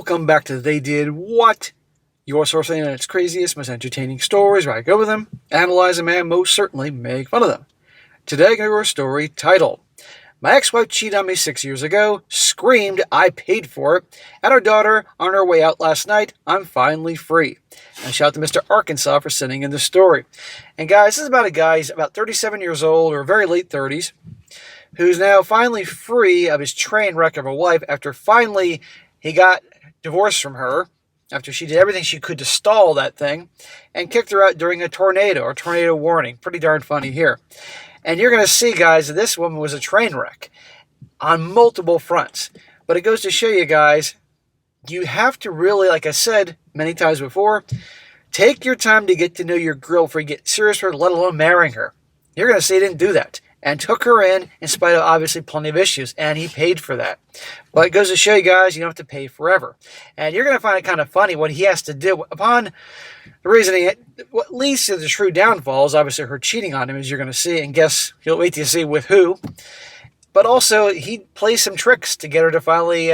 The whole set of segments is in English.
welcome back to They Did What? Your source for the internet's craziest, most entertaining stories, where I go with them, analyze them, and most certainly make fun of them. Today I go over a story titled, My Ex-Wife Cheated on Me 6 years ago, Screamed I Paid for It, and Our Daughter on her way out last night, I'm finally free. And shout out to Mr. Arkansas for sending in the story. And guys, this is about a guy, he's about 37 years old, or very late 30s, who's now finally free of his train wreck of a wife after finally he got divorced from her, after she did everything she could to stall that thing, and kicked her out during a tornado warning. Pretty darn funny here. And you're going to see, guys, that this woman was a train wreck on multiple fronts. But it goes to show you guys, you have to really, like I said many times before, take your time to get to know your girl before you get serious with her, let alone marrying her. You're going to see he didn't do that. And took her in spite of obviously plenty of issues. And he paid for that. But it goes to show you guys, you don't have to pay forever. And you're going to find it kind of funny what he has to do. Upon the reason what leads to the true downfall is obviously her cheating on him, as you're going to see. And guess, you'll wait to see with who. But also, he plays some tricks to get her to finally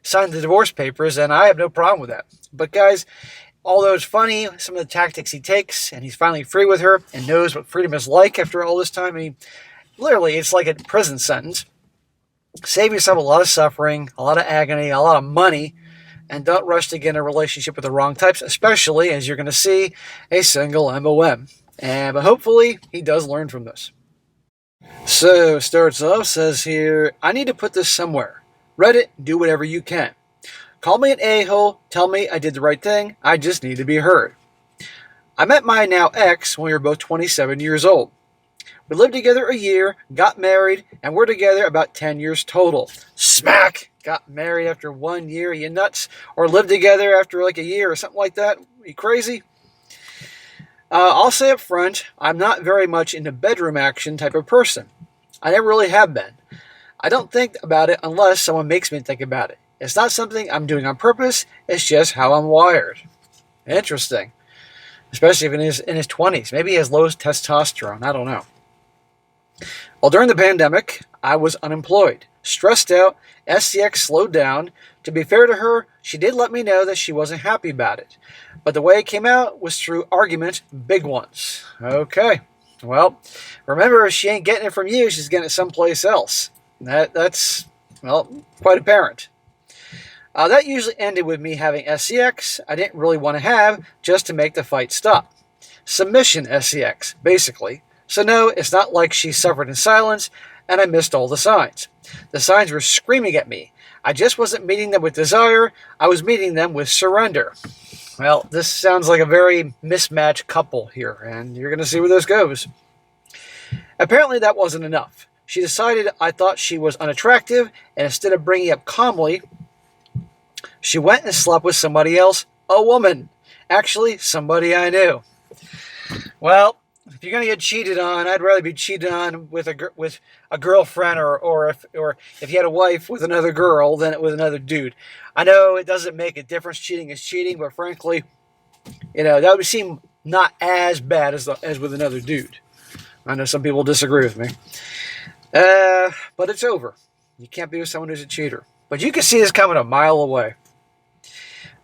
sign the divorce papers. And I have no problem with that. But guys, although it's funny, some of the tactics he takes, and he's finally free with her and knows what freedom is like after all this time. I mean, literally, it's like a prison sentence. Save yourself a lot of suffering, a lot of agony, a lot of money, and don't rush to get in a relationship with the wrong types, especially, as you're going to see, a single MOM. But hopefully, he does learn from this. So, starts off, says here, I need to put this somewhere. Reddit, do whatever you can. Call me an a-hole, tell me I did the right thing, I just need to be heard. I met my now ex when we were both 27 years old. We lived together a year, got married, and we're together about 10 years total. Smack! Got married after 1 year, you nuts? Or lived together after like a year or something like that? You crazy? I'll say up front, I'm not very much into bedroom action type of person. I never really have been. I don't think about it unless someone makes me think about it. It's not something I'm doing on purpose, it's just how I'm wired. Interesting. Especially if in his 20s. Maybe he has low testosterone, I don't know. Well, during the pandemic, I was unemployed, stressed out, SCX slowed down. To be fair to her, she did let me know that she wasn't happy about it. But the way it came out was through argument, big ones. Okay, well, remember, if she ain't getting it from you, she's getting it someplace else. That's quite apparent. That usually ended with me having SCX I didn't really want to have, just to make the fight stop. Submission SCX, basically. So no, it's not like she suffered in silence, and I missed all the signs. The signs were screaming at me. I just wasn't meeting them with desire, I was meeting them with surrender. Well, this sounds like a very mismatched couple here, and you're going to see where this goes. Apparently that wasn't enough. She decided I thought she was unattractive, and instead of bringing up calmly, she went and slept with somebody else, a woman. Actually, somebody I knew. Well, if you're gonna get cheated on, I'd rather be cheated on with a girlfriend, or if you had a wife with another girl than with another dude. I know it doesn't make a difference. Cheating is cheating, but frankly, that would seem not as bad as with another dude. I know some people disagree with me, but it's over. You can't be with someone who's a cheater. But you can see this coming a mile away.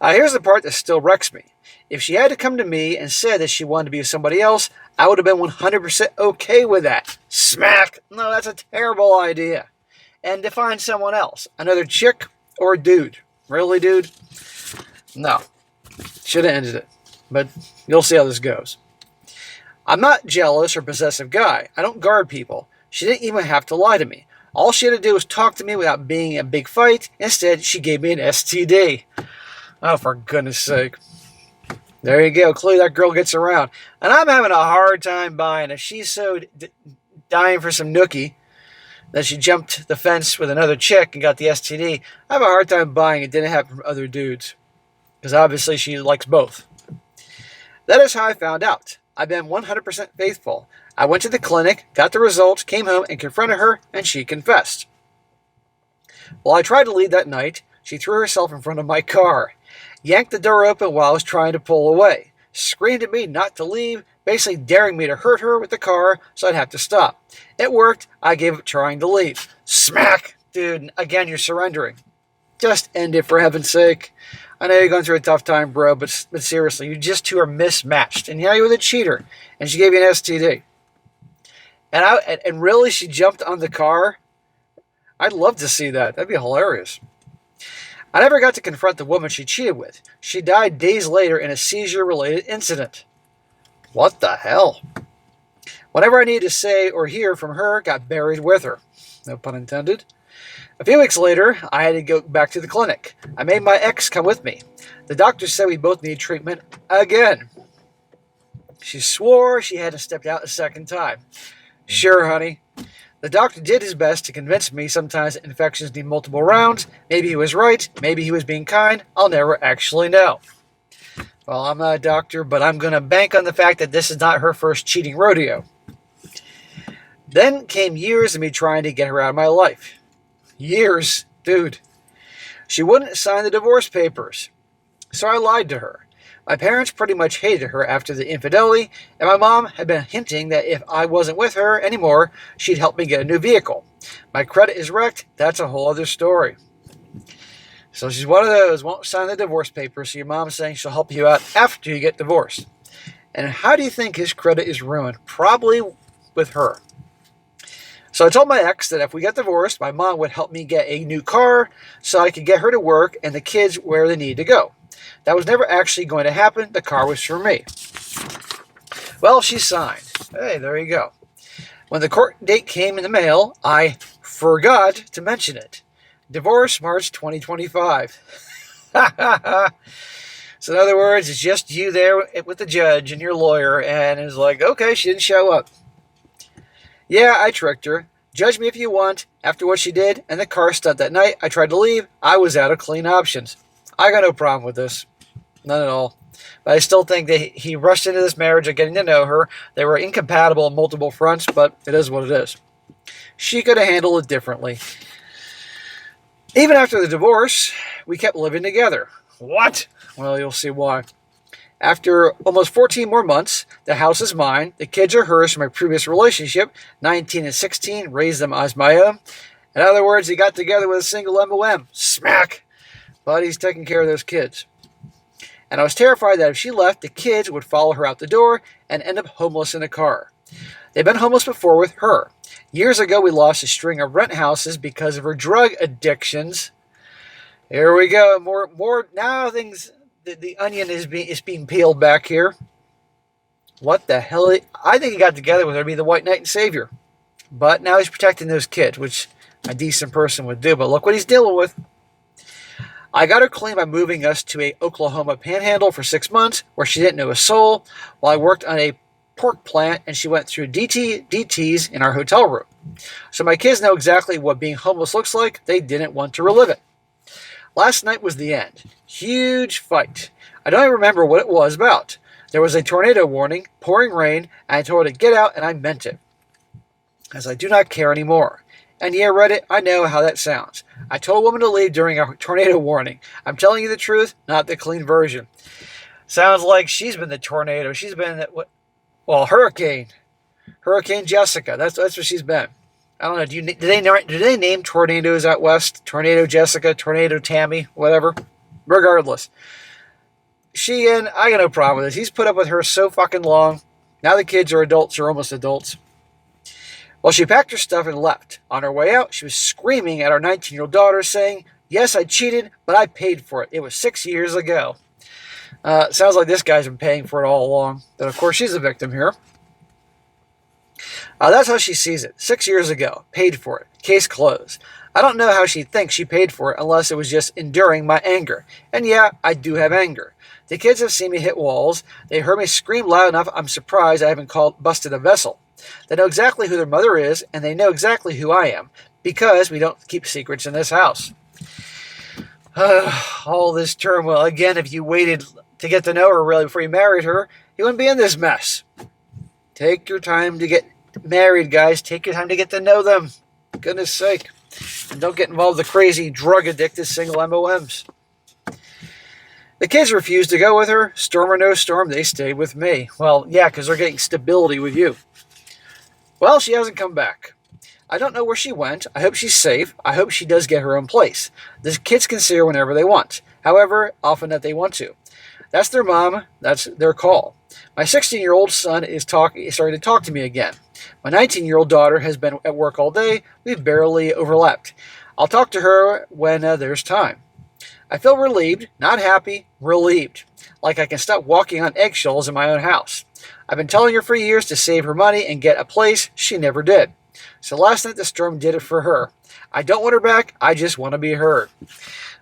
Here's the part that still wrecks me. If she had to come to me and said that she wanted to be with somebody else, I would have been 100% okay with that. Smack! No, that's a terrible idea. And to find someone else. Another chick or a dude. Really, dude? No. Should have ended it. But you'll see how this goes. I'm not jealous or possessive guy. I don't guard people. She didn't even have to lie to me. All she had to do was talk to me without being a big fight. Instead, she gave me an STD. Oh, for goodness sake. There you go. Clearly that girl gets around. And I'm having a hard time buying. If she's so dying for some nookie that she jumped the fence with another chick and got the STD, I have a hard time buying it didn't happen from other dudes. Because obviously she likes both. That is how I found out. I've been 100% faithful. I went to the clinic, got the results, came home and confronted her, and she confessed. While I tried to leave that night, she threw herself in front of my car, yanked the door open while I was trying to pull away, screamed at me not to leave, basically daring me to hurt her with the car so I'd have to stop. It worked. I gave up trying to leave. Smack! Dude, again, you're surrendering. Just end it, for heaven's sake. I know you're going through a tough time, bro, but seriously, you just two are mismatched. And yeah, you were the cheater, and she gave you an STD. And really, she jumped on the car? I'd love to see that. That'd be hilarious. I never got to confront the woman she cheated with. She died days later in a seizure-related incident. What the hell? Whatever I needed to say or hear from her got buried with her. No pun intended. A few weeks later, I had to go back to the clinic. I made my ex come with me. The doctor said we both needed treatment again. She swore she hadn't stepped out a second time. Sure, honey. The doctor did his best to convince me sometimes infections need multiple rounds. Maybe he was right. Maybe he was being kind. I'll never actually know. Well, I'm not a doctor, but I'm going to bank on the fact that this is not her first cheating rodeo. Then came years of me trying to get her out of my life. Years, dude. She wouldn't sign the divorce papers. So I lied to her. My parents pretty much hated her after the infidelity, and my mom had been hinting that if I wasn't with her anymore, she'd help me get a new vehicle. My credit is wrecked. That's a whole other story. So she's one of those, won't sign the divorce papers, so your mom's saying she'll help you out after you get divorced. And how do you think his credit is ruined? Probably with her. So I told my ex that if we got divorced, my mom would help me get a new car so I could get her to work and the kids where they need to go. That was never actually going to happen. The car was for me. Well, she signed. Hey, there you go. When the court date came in the mail, I forgot to mention it. Divorce, March 2025. So in other words, it's just you there with the judge and your lawyer, and it's like, okay, she didn't show up. Yeah, I tricked her. Judge me if you want. After what she did and the car stunt that night, I tried to leave. I was out of clean options. I got no problem with this. None at all. But I still think that he rushed into this marriage of getting to know her. They were incompatible on multiple fronts, but it is what it is. She could have handled it differently. Even after the divorce, we kept living together. What? Well, you'll see why. After almost 14 more months, the house is mine. The kids are hers from my previous relationship. 19 and 16, raised them as my own. In other words, he got together with a single MOM. Smack! But he's taking care of those kids. And I was terrified that if she left, the kids would follow her out the door and end up homeless in a car. They've been homeless before with her. Years ago, we lost a string of rent houses because of her drug addictions. Here we go. More now things. The onion is being peeled back here. What the hell? I think he got together with her to be the white knight and savior. But now he's protecting those kids, which a decent person would do. But look what he's dealing with. I got her clean by moving us to a Oklahoma panhandle for 6 months where she didn't know a soul while I worked on a pork plant and she went through DTs in our hotel room. So my kids know exactly what being homeless looks like. They didn't want to relive it. Last night was the end. Huge fight. I don't even remember what it was about. There was a tornado warning, pouring rain, and I told her to get out, and I meant it. As I do not care anymore. And yeah, Reddit, I know how that sounds. I told a woman to leave during a tornado warning. I'm telling you the truth, not the clean version. Sounds like she's been the tornado. She's been hurricane. Hurricane Jessica. That's what she's been. I don't know. Do they name tornadoes out west? Tornado Jessica, Tornado Tammy, whatever. Regardless, I got no problem with this. He's put up with her so fucking long. Now the kids are adults or almost adults. Well, she packed her stuff and left. On her way out, she was screaming at our 19-year-old daughter, saying, "Yes, I cheated, but I paid for it. It was 6 years ago." Sounds like this guy's been paying for it all along. But of course, she's a victim here. That's how she sees it. 6 years ago. Paid for it. Case closed. I don't know how she thinks she paid for it unless it was just enduring my anger. And yeah, I do have anger. The kids have seen me hit walls. They heard me scream loud enough. I'm surprised I haven't busted a vessel. They know exactly who their mother is, and they know exactly who I am, because we don't keep secrets in this house. All this turmoil. Again, if you waited to get to know her really before you married her, you wouldn't be in this mess. Take your time to get married, guys. Take your time to get to know them. For goodness sake. And don't get involved with the crazy, drug-addicted single MOMs. The kids refused to go with her. Storm or no storm, they stayed with me. Well, yeah, because they're getting stability with you. Well, she hasn't come back. I don't know where she went. I hope she's safe. I hope she does get her own place. The kids can see her whenever they want. However often that they want to. That's their mom. That's their call. My 16-year-old son is starting to talk to me again. My 19-year-old daughter has been at work all day. We've barely overlapped. I'll talk to her when there's time. I feel relieved, not happy, relieved. Like I can stop walking on eggshells in my own house. I've been telling her for years to save her money and get a place. She never did. So last night the storm did it for her. I don't want her back. I just want to be heard.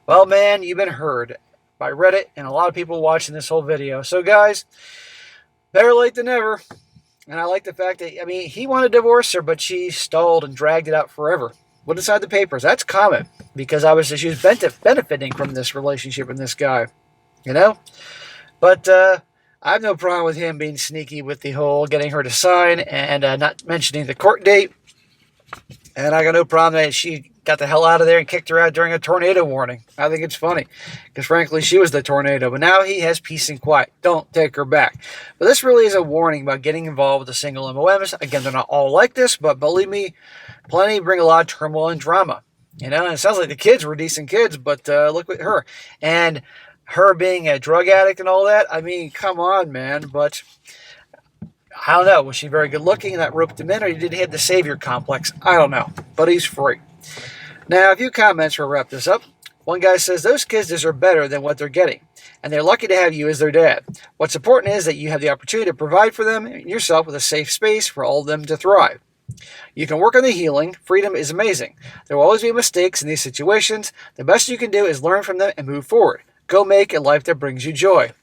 Well, man, you've been heard by Reddit and a lot of people watching this whole video. So, guys, better late than never. And I like the fact that, he wanted to divorce her, but she stalled and dragged it out forever. Went inside the papers. That's common because she was benefiting from this relationship with this guy, But I have no problem with him being sneaky with the whole getting her to sign and not mentioning the court date. And I got no problem that she got the hell out of there and kicked her out during a tornado warning. I think it's funny because, frankly, she was the tornado. But now he has peace and quiet. Don't take her back. But this really is a warning about getting involved with the single MOMs. Again, they're not all like this, but believe me, plenty bring a lot of turmoil and drama. And it sounds like the kids were decent kids, but look at her. And her being a drug addict and all that, come on, man. But I don't know. Was she very good looking and that roped him in, or did he have the savior complex? I don't know. But he's free. Now, a few comments will wrap this up. One guy says, those kids deserve better than what they're getting, and they're lucky to have you as their dad. What's important is that you have the opportunity to provide for them and yourself with a safe space for all of them to thrive. You can work on the healing. Freedom is amazing. There will always be mistakes in these situations. The best you can do is learn from them and move forward. Go make a life that brings you joy.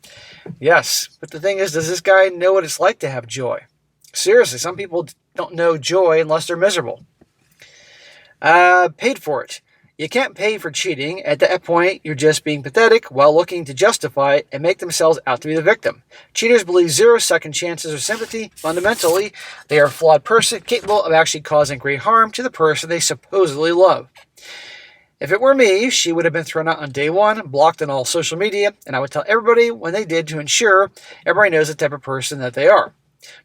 Yes, but the thing is, does this guy know what it's like to have joy? Seriously, some people don't know joy unless they're miserable. Paid for it. You can't pay for cheating. At that point, you're just being pathetic while looking to justify it and make themselves out to be the victim. Cheaters believe 0 second chances or sympathy. Fundamentally, they are a flawed person capable of actually causing great harm to the person they supposedly love. If it were me, she would have been thrown out on day one, blocked on all social media, and I would tell everybody when they did to ensure everybody knows the type of person that they are.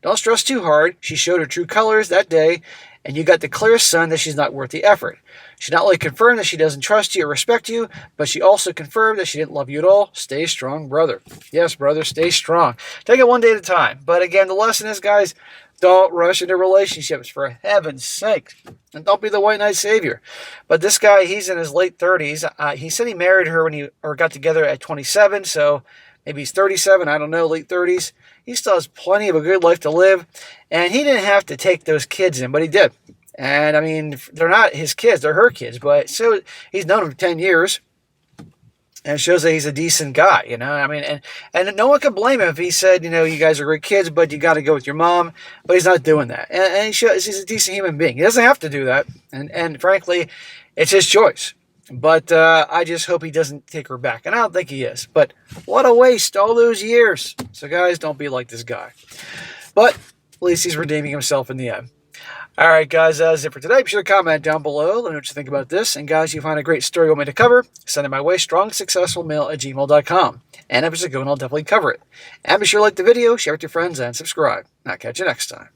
Don't stress too hard. She showed her true colors that day, and you got the clearest sign that she's not worth the effort. She not only confirmed that she doesn't trust you or respect you, but she also confirmed that she didn't love you at all. Stay strong, brother. Yes, brother, stay strong. Take it one day at a time. But again, the lesson is, guys, don't rush into relationships, for heaven's sake. And don't be the white knight savior. But this guy, he's in his late 30s. He said he married her or got together at 27, so maybe he's 37, I don't know, late 30s. He still has plenty of a good life to live. And he didn't have to take those kids in, but he did. And, they're not his kids, they're her kids. But so he's known them for 10 years. And it shows that he's a decent guy, And no one could blame him if he said, you guys are great kids, but you got to go with your mom. But he's not doing that. And he's a decent human being. He doesn't have to do that. And frankly, it's his choice. But I just hope he doesn't take her back. And I don't think he is. But what a waste, all those years. So, guys, don't be like this guy. But at least he's redeeming himself in the end. All right, guys, that's it for today. Be sure to comment down below. Let me know what you think about this. And, guys, if you find a great story you want me to cover, send it my way, strongsuccessfulmail@gmail.com. And if it's a good one, I'll definitely cover it. And be sure to like the video, share it with your friends, and subscribe. I'll catch you next time.